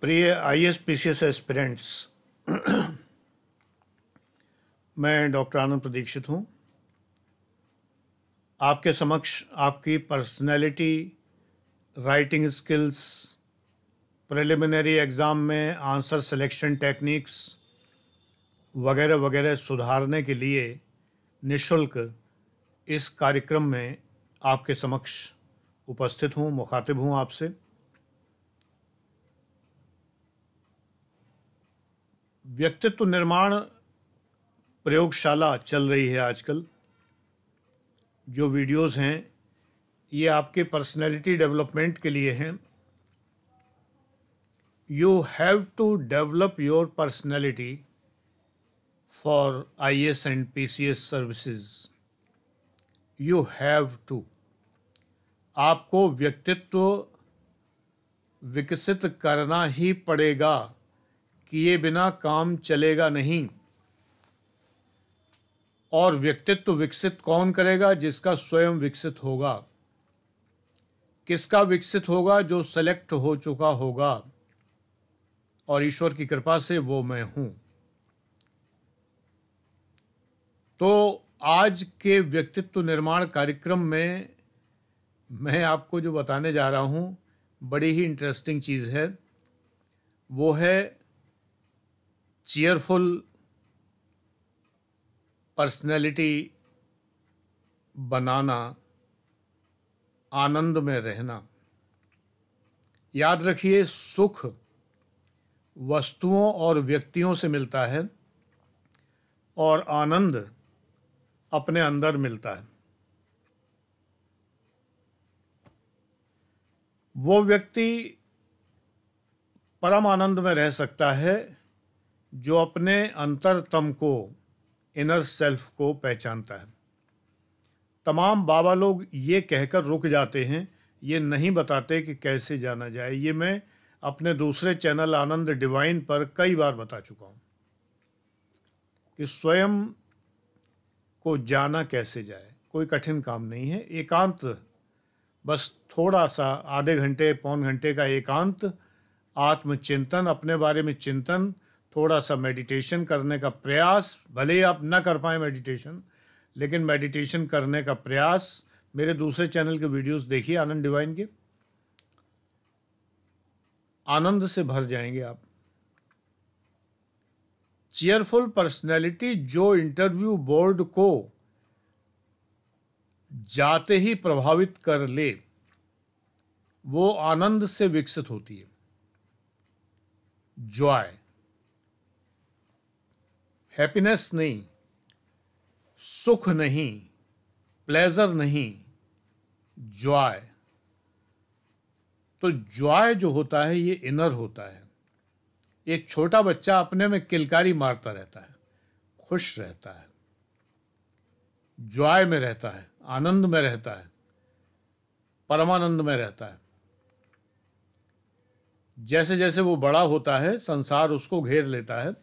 प्रिय IAS-PCS aspirants, मैं doctor आनंद प्रदीक्षित हूँ। आपके समक्ष आपकी personality, writing skills, preliminary exam में आंसर सिलेक्शन टेक्निक्स वगैरह वगैरह सुधारने के लिए निःशुल्क इस कार्यक्रम में आपके समक्ष उपस्थित हूँ, मुखातिब हूँ आपसे। व्यक्तित्व निर्माण प्रयोगशाला चल रही है आजकल। जो वीडियोस हैं ये आपके पर्सनैलिटी डेवलपमेंट के लिए हैं। You have to develop your personality for IAS and PCS services. You have to, आपको व्यक्तित्व विकसित करना ही पड़ेगा, किए बिना काम चलेगा नहीं। और व्यक्तित्व विकसित कौन करेगा? जिसका स्वयं विकसित होगा। किसका विकसित होगा? जो सेलेक्ट हो चुका होगा, और ईश्वर की कृपा से वो मैं हूं। तो आज के व्यक्तित्व निर्माण कार्यक्रम में मैं आपको जो बताने जा रहा हूं बड़ी ही इंटरेस्टिंग चीज़ है। वो है चीयरफुल पर्सनैलिटी बनाना, आनंद में रहना। याद रखिए, सुख वस्तुओं और व्यक्तियों से मिलता है और आनंद अपने अंदर मिलता है। वो व्यक्ति परम आनंद में रह सकता है जो अपने अंतरतम को, इनर सेल्फ को पहचानता है। तमाम बाबा लोग ये कहकर रुक जाते हैं, ये नहीं बताते कि कैसे जाना जाए। ये मैं अपने दूसरे चैनल आनंद डिवाइन पर कई बार बता चुका हूँ कि स्वयं को जाना कैसे जाए। कोई कठिन काम नहीं है। एकांत, बस थोड़ा सा आधे घंटे पौन घंटे का एकांत, आत्मचिंतन, अपने बारे में चिंतन, थोड़ा सा मेडिटेशन करने का प्रयास। भले ही आप ना कर पाए मेडिटेशन, लेकिन मेडिटेशन करने का प्रयास। मेरे दूसरे चैनल के वीडियोस देखिए आनंद डिवाइन के, आनंद से भर जाएंगे आप। चीयरफुल पर्सनैलिटी जो इंटरव्यू बोर्ड को जाते ही प्रभावित कर ले, वो आनंद से विकसित होती है। जॉय, हैप्पीनेस नहीं, सुख नहीं, प्लेजर नहीं, जॉय। तो जॉय जो होता है ये इनर होता है। एक छोटा बच्चा अपने में किलकारी मारता रहता है, खुश रहता है, जॉय में रहता है, आनंद में रहता है, परमानंद में रहता है। जैसे जैसे वो बड़ा होता है, संसार उसको घेर लेता है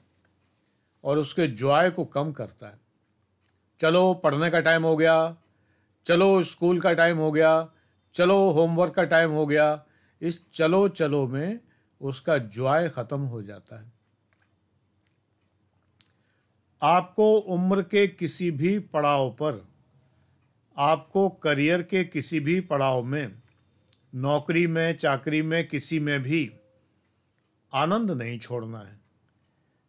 और उसके जॉय को कम करता है। चलो पढ़ने का टाइम हो गया, चलो स्कूल का टाइम हो गया, चलो होमवर्क का टाइम हो गया। इस चलो चलो में उसका जॉय खत्म हो जाता है। आपको उम्र के किसी भी पड़ाव पर, आपको करियर के किसी भी पड़ाव में, नौकरी में, चाकरी में, किसी में भी आनंद नहीं छोड़ना है।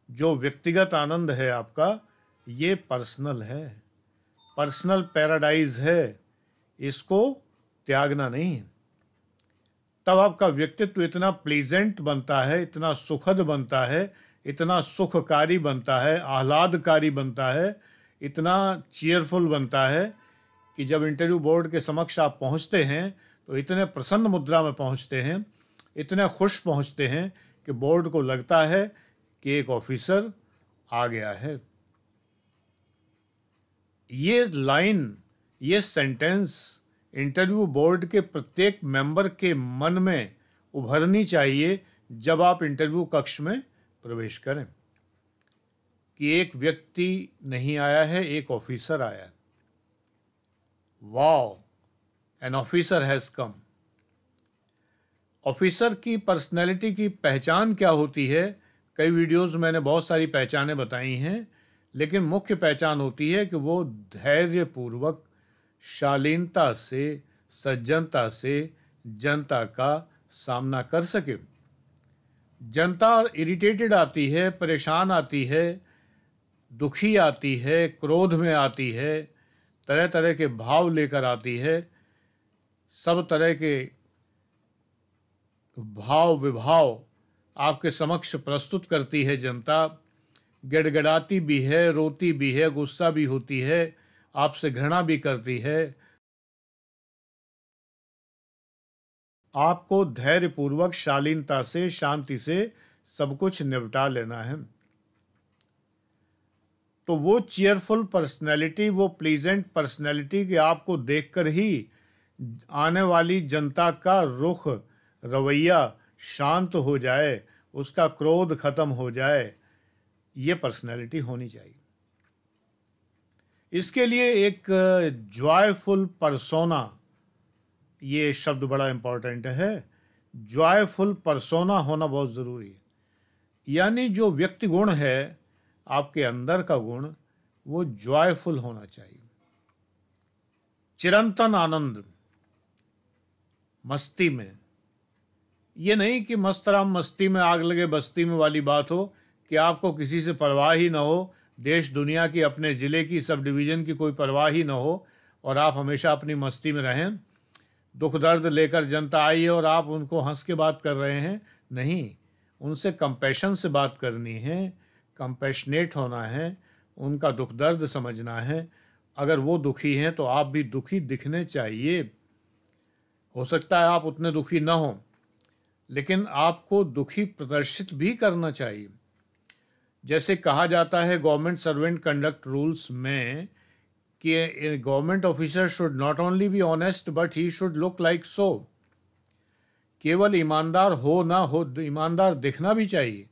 जो व्यक्तिगत आनंद है आपका, ये पर्सनल है, पर्सनल पैराडाइज है। इसको त्यागना नहीं है। तब आपका व्यक्तित्व इतना प्लीजेंट बनता है, इतना सुखद बनता है, इतना सुखकारी बनता है, आह्लादकारी बनता है, इतना चीयरफुल बनता है कि जब इंटरव्यू बोर्ड के समक्ष आप पहुंचते हैं तो इतने प्रसन्न मुद्रा में पहुंचते हैं, इतने खुश पहुंचते हैं कि बोर्ड को लगता है कि एक ऑफिसर आ गया है। ये लाइन, ये सेंटेंस इंटरव्यू बोर्ड के प्रत्येक मेंबर के मन में उभरनी चाहिए जब आप इंटरव्यू कक्ष में प्रवेश करें, कि एक व्यक्ति नहीं आया है, एक ऑफिसर आया है। Wow, an officer has come. Officer की पर्सनैलिटी की पहचान क्या होती है? कई वीडियोस मैंने बहुत सारी पहचानें बताई हैं, लेकिन मुख्य पहचान होती है कि वो धैर्यपूर्वक, शालीनता से, सज्जनता से जनता का सामना कर सके। जनता इरिटेटेड आती है, परेशान आती है, दुखी आती है, क्रोध में आती है, तरह तरह के भाव लेकर आती है, सब तरह के भाव विभाव आपके समक्ष प्रस्तुत करती है जनता। गिड़गिड़ाती भी है, रोती भी है, गुस्सा भी होती है, आपसे घृणा भी करती है। आपको धैर्यपूर्वक, शालीनता से, शांति से सब कुछ निपटा लेना है। तो वो चीयरफुल पर्सनैलिटी, वो प्लीजेंट पर्सनैलिटी कि आपको देखकर ही आने वाली जनता का रुख, रवैया शांत हो जाए, उसका क्रोध खत्म हो जाए, ये पर्सनैलिटी होनी चाहिए। इसके लिए एक जॉयफुल परसोना, ये शब्द बड़ा इंपॉर्टेंट है। जॉयफुल परसोना होना बहुत ज़रूरी है। यानी जो व्यक्ति गुण है, आपके अंदर का गुण, वो जॉयफुल होना चाहिए। चिरंतन आनंद, मस्ती में। ये नहीं कि मस्तराम मस्ती में आग लगे बस्ती में वाली बात हो, कि आपको किसी से परवाह ही ना हो, देश दुनिया की, अपने ज़िले की, सब डिवीज़न की कोई परवाह ही ना हो, और आप हमेशा अपनी मस्ती में रहें। दुख दर्द लेकर जनता आई है और आप उनको हंस के बात कर रहे हैं, नहीं, उनसे कंपैशन से बात करनी है, कंपैशनेट होना है, उनका दुख दर्द समझना है। अगर वो दुखी हैं तो आप भी दुखी दिखने चाहिए। हो सकता है आप उतने दुखी ना हों, लेकिन आपको दुखी प्रदर्शित भी करना चाहिए। जैसे कहा जाता है गवर्नमेंट सर्वेंट कंडक्ट रूल्स में कि government officer should not only be honest but he should look like so. केवल ईमानदार हो ना हो, ईमानदार दिखना भी चाहिए।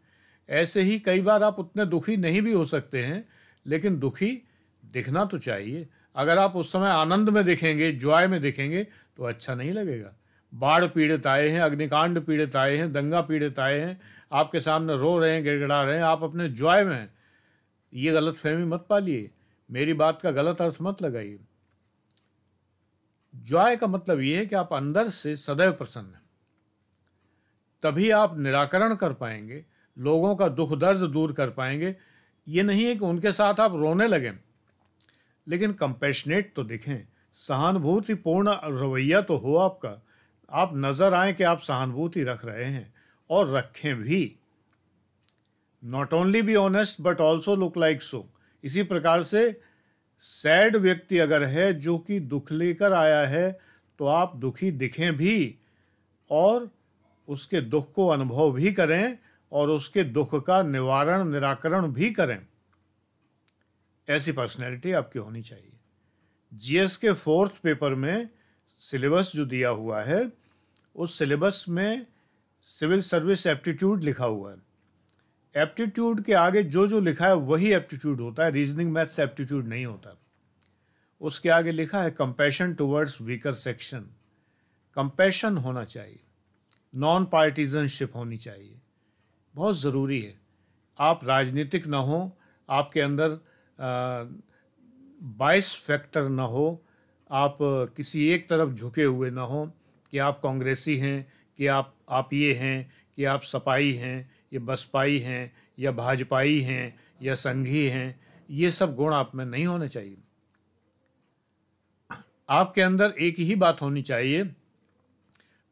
ऐसे ही कई बार आप उतने दुखी नहीं भी हो सकते हैं, लेकिन दुखी दिखना तो चाहिए। अगर आप उस समय आनंद में दिखेंगे, जॉय में दिखेंगे, तो अच्छा नहीं लगेगा। बाढ़ पीड़ित आए हैं, अग्निकांड पीड़ित आए हैं, दंगा पीड़ित आए हैं, आपके सामने रो रहे हैं, गिड़गिड़ा रहे हैं, आप अपने जॉय में हैं। ये गलत फहमी मत पालिए, मेरी बात का गलत अर्थ मत लगाइए। जॉय का मतलब ये है कि आप अंदर से सदैव प्रसन्न हैं। तभी आप निराकरण कर पाएंगे, लोगों का दुख दर्द दूर कर पाएंगे। ये नहीं है कि उनके साथ आप रोने लगें, लेकिन कंपैशनेट तो दिखें, सहानुभूतिपूर्ण रवैया तो हो आपका। आप नज़र आए कि आप सहानुभूति रख रहे हैं, और रखें भी। Not only be honest but also look like so. इसी प्रकार से सैड व्यक्ति अगर है, जो कि दुख लेकर आया है, तो आप दुखी दिखें भी, और उसके दुख को अनुभव भी करें, और उसके दुख का निवारण, निराकरण भी करें। ऐसी पर्सनैलिटी आपकी होनी चाहिए। जीएस के 4th पेपर में सिलेबस जो दिया हुआ है, उस सिलेबस में सिविल सर्विस एप्टीट्यूड लिखा हुआ है। एप्टीट्यूड के आगे जो जो लिखा है वही एप्टीट्यूड होता है, रीजनिंग मैथ्स एप्टीट्यूड नहीं होता। उसके आगे लिखा है compassion towards weaker section. Compassion होना चाहिए, नॉन पार्टीजनशिप होनी चाहिए, बहुत ज़रूरी है। आप राजनीतिक ना हो, आपके अंदर बाइस फैक्टर ना हो, आप किसी एक तरफ झुके हुए ना हो, कि आप कांग्रेसी हैं, कि आप ये हैं, कि आप सपाई हैं, या बसपाई हैं, या भाजपाई हैं, या संघी हैं। ये सब गुण आप में नहीं होने चाहिए। आपके अंदर एक ही बात होनी चाहिए,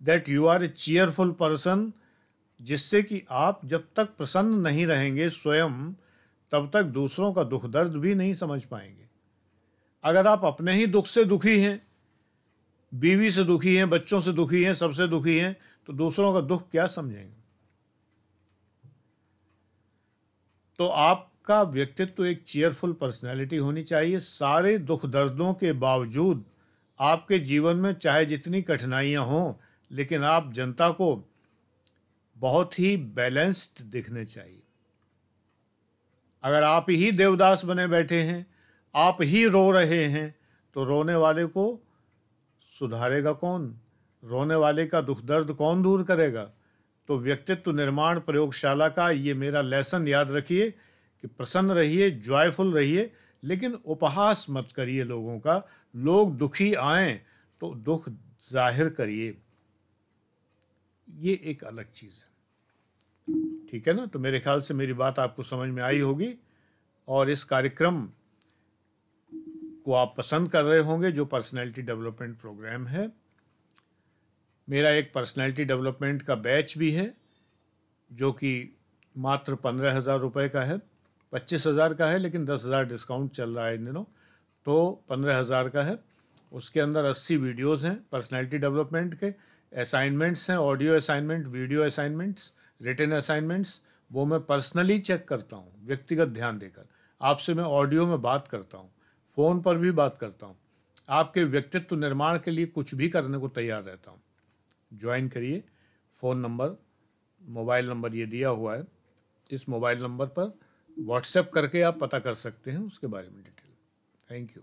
that you are a cheerful person, जिससे कि आप जब तक प्रसन्न नहीं रहेंगे स्वयं, तब तक दूसरों का दुख दर्द भी नहीं समझ पाएंगे। अगर आप अपने ही दुख से दुखी हैं, बीवी से दुखी हैं, बच्चों से दुखी हैं, सबसे दुखी हैं, तो दूसरों का दुख क्या समझेंगे? तो आपका व्यक्तित्व एक चीयरफुल पर्सनैलिटी होनी चाहिए। सारे दुख दर्दों के बावजूद आपके जीवन में चाहे जितनी कठिनाइयां हों, लेकिन आप जनता को बहुत ही बैलेंस्ड दिखने चाहिए। अगर आप ही देवदास बने बैठे हैं, आप ही रो रहे हैं, तो रोने वाले को सुधारेगा कौन? रोने वाले का दुख दर्द कौन दूर करेगा। तो व्यक्तित्व निर्माण प्रयोगशाला का ये मेरा लेसन याद रखिए कि प्रसन्न रहिए, जॉयफुल रहिए, लेकिन उपहास मत करिए लोगों का। लोग दुखी आएं तो दुख जाहिर करिए, ये एक अलग चीज़ है। ठीक है ना। तो मेरे ख्याल से मेरी बात आपको समझ में आई होगी और इस कार्यक्रम को आप पसंद कर रहे होंगे जो पर्सनैलिटी डेवलपमेंट प्रोग्राम है। मेरा एक पर्सनैलिटी डेवलपमेंट का बैच भी है जो कि मात्र 15,000 रुपये का है। 25,000 का है लेकिन 10,000 डिस्काउंट चल रहा है इन दिनों, तो 15,000 का है। उसके अंदर 80 वीडियोज़ हैं पर्सनैलिटी डेवलपमेंट के, असाइनमेंट्स हैं, audio assignment, video assignments, written assignments. वो मैं पर्सनली चेक करता हूँ व्यक्तिगत ध्यान देकर। आपसे मैं ऑडियो में बात करता हूँ, फ़ोन पर भी बात करता हूँ, आपके व्यक्तित्व निर्माण के लिए कुछ भी करने को तैयार रहता हूँ। ज्वाइन करिए। फ़ोन नंबर, मोबाइल नंबर ये दिया हुआ है, इस मोबाइल नंबर पर व्हाट्सएप करके आप पता कर सकते हैं उसके बारे में डिटेल। Thank you.